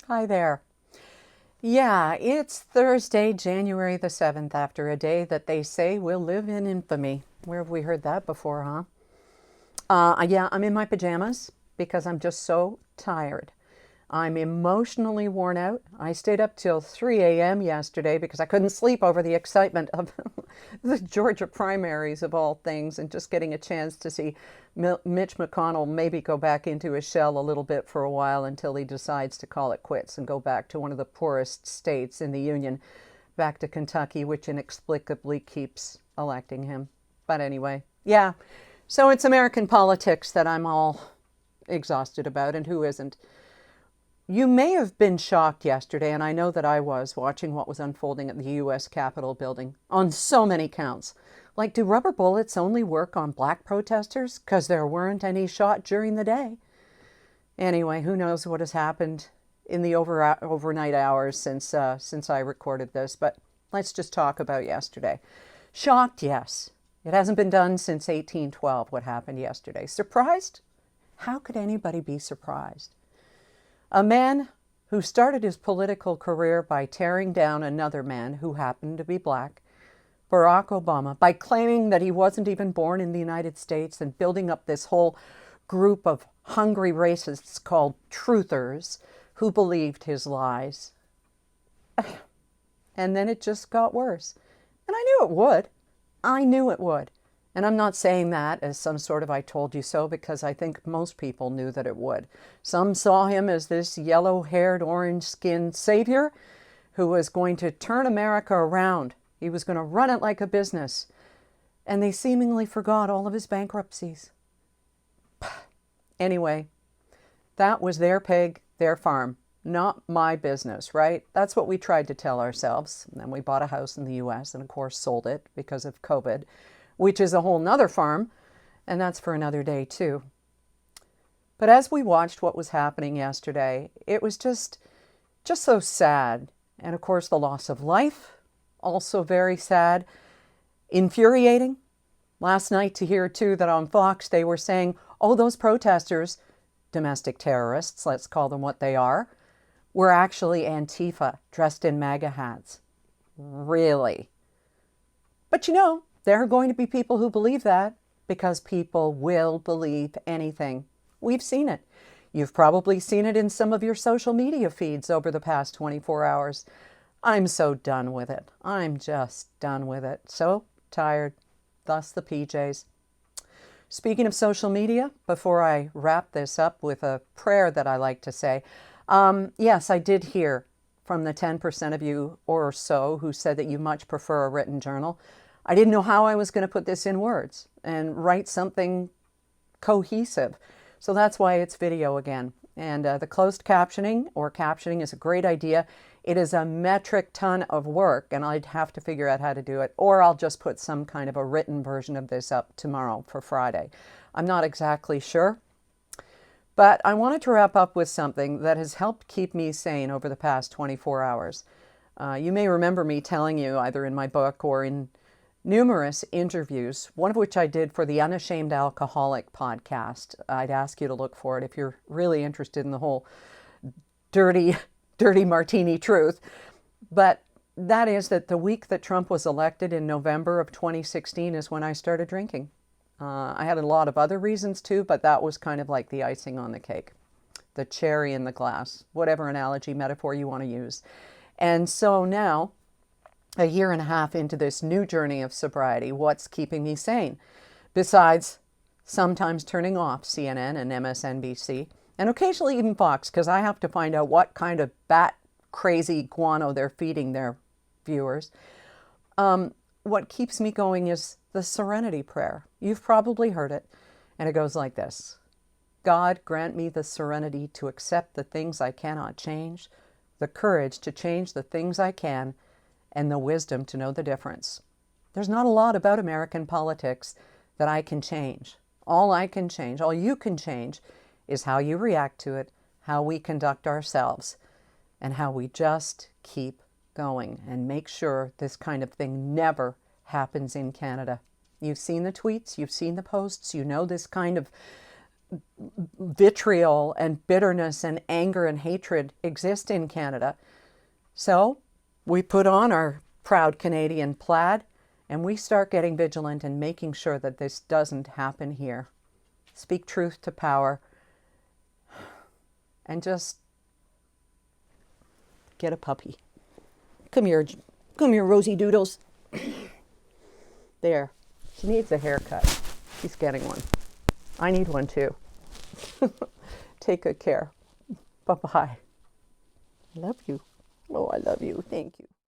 Hi there. Yeah, it's Thursday, January the 7th, after a day that they say will live in infamy. Where have we heard that before, huh? Yeah, I'm in my pajamas because I'm just so tired. I'm emotionally worn out. I stayed up till 3 a.m. yesterday because I couldn't sleep over the excitement of the Georgia primaries of all things and just getting a chance to see Mitch McConnell maybe go back into his shell a little bit for a while until he decides to call it quits and go back to one of the poorest states in the Union, back to Kentucky, which inexplicably keeps electing him. But anyway, yeah. So it's American politics that I'm all exhausted about, and who isn't? You may have been shocked yesterday, and I know that I was, watching what was unfolding at the U.S. Capitol building on so many counts. Like, do rubber bullets only work on black protesters? Because there weren't any shot during the day. Anyway, who knows what has happened in the overnight hours since I recorded this, but let's just talk about yesterday. Shocked, yes. It hasn't been done since 1812, what happened yesterday. Surprised? How could anybody be surprised? A man who started his political career by tearing down another man who happened to be black, Barack Obama, by claiming that he wasn't even born in the United States and building up this whole group of hungry racists called truthers who believed his lies. And then it just got worse. And I knew it would. I knew it would. And I'm not saying that as some sort of I told you so, because I think most people knew that it would. Some saw him as this yellow-haired, orange-skinned savior who was going to turn America around. He was going to run it like a business. And they seemingly forgot all of his bankruptcies. Anyway, that was their pig, their farm. Not my business, right? That's what we tried to tell ourselves. And then we bought a house in the U.S. and, of course, sold it because of COVID, which is a whole nother farm, and that's for another day too. But as we watched what was happening yesterday, it was just so sad. And of course, the loss of life, also very sad, infuriating. Last night to hear too that on Fox they were saying, oh, those protesters, domestic terrorists, let's call them what they are, were actually Antifa dressed in MAGA hats. Really? But you know, there are going to be people who believe that, because people will believe anything. We've seen it. You've probably seen it in some of your social media feeds over the past 24 hours. I'm so done with it. I'm just done with it. So tired. Thus the PJs. Speaking of social media, before I wrap this up with a prayer that I like to say, yes, I did hear from the 10% of you or so who said that you much prefer a written journal. I didn't know how I was going to put this in words and write something cohesive. So that's why it's video again. And the closed captioning or captioning is a great idea. It is a metric ton of work, and I'd have to figure out how to do it. Or I'll just put some kind of a written version of this up tomorrow for Friday. I'm not exactly sure. But I wanted to wrap up with something that has helped keep me sane over the past 24 hours. You may remember me telling you either in my book or in numerous interviews, one of which I did for the Unashamed Alcoholic podcast. I'd ask you to look for it if you're really interested in the whole dirty martini truth. But that is that the week that Trump was elected in November of 2016 is when I started drinking. I had a lot of other reasons too, but that was kind of like the icing on the cake, the cherry in the glass, whatever analogy, metaphor you want to use. And so now, a year and a half into this new journey of sobriety, what's keeping me sane? Besides sometimes turning off CNN and MSNBC, and occasionally even Fox, because I have to find out what kind of bat crazy guano they're feeding their viewers. What keeps me going is the Serenity Prayer. You've probably heard it, and it goes like this. God, grant me the serenity to accept the things I cannot change, the courage to change the things I can, and the wisdom to know the difference. There's not a lot about American politics that I can change. All I can change, all you can change, is how you react to it, how we conduct ourselves, and how we just keep going and make sure this kind of thing never happens in Canada. You've seen the tweets, you've seen the posts, you know this kind of vitriol and bitterness and anger and hatred exist in Canada. So we put on our proud Canadian plaid and we start getting vigilant and making sure that this doesn't happen here. Speak truth to power and just get a puppy. Come here, Rosie Doodles. There. She needs a haircut. She's getting one. I need one too. Take good care. Bye-bye. I love you. Oh, I love you. Thank you.